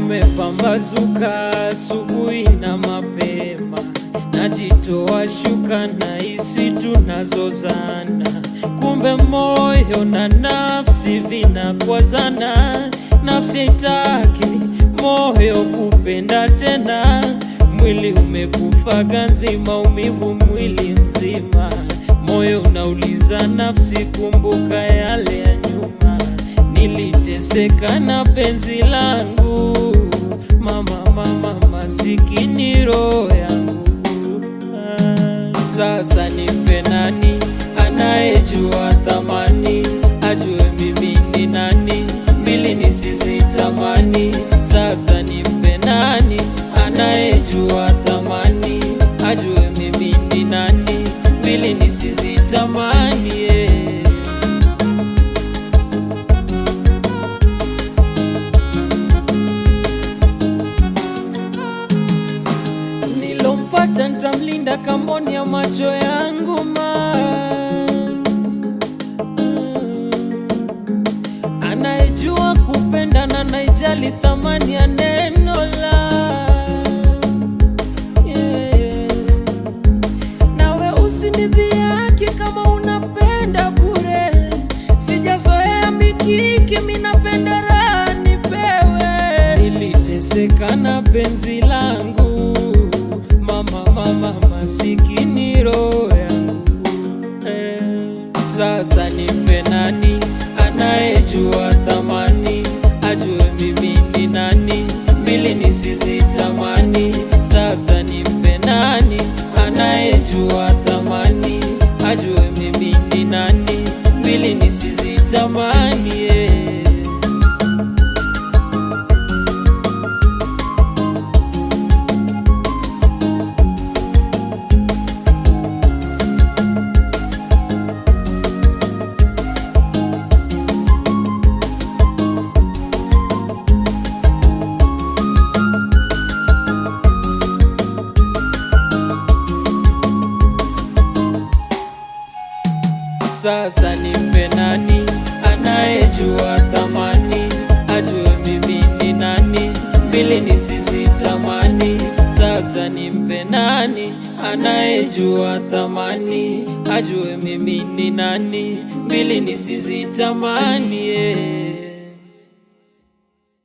Kumepambazuka asubuhi na mapema, najitoa shuka na hisi tunazozana. Kumbe moyo na nafsi vinakwazana, nafsi haitaki moyo kupenda tena. Mwili umekufa ganzi, maumivu mwili mzima. Moyo unauliza nafsi, kumbuka yale ya nyuma. Niliteseka na penzi langu, mama masikini roho yangu. Sasa nipe nani anayejua thamani, ajue mimi ni nani, mbili nisizitamani. Sasa nipe nani anayejua thamani, ajue mimi ni nani, mbili nisizitamani. Nilompata nitamlinda kamboni ya macho yangu anayejua kupenda na anaijali thamani ya neno la Nawe usinidhihaki kama unapenda bure, sijazoea mikiki, mimi napenda raha nipewe. Niliteseka na penzi langu, mama masikini roho yangu. Sasa nipe nani anayejua thamani, ajue mimi ni nani, mbili nisizitamani. Sasa nipe nani anayejua thamani, ajue mimi ni nani, mbili nisizitamani. Sasa nipe nani anayejua thamani, ajue mimi ni nani, mbili nisizitamani. Sasa nipe nani anayejua thamani, ajue mimi ni nani, mbili nisizitamani.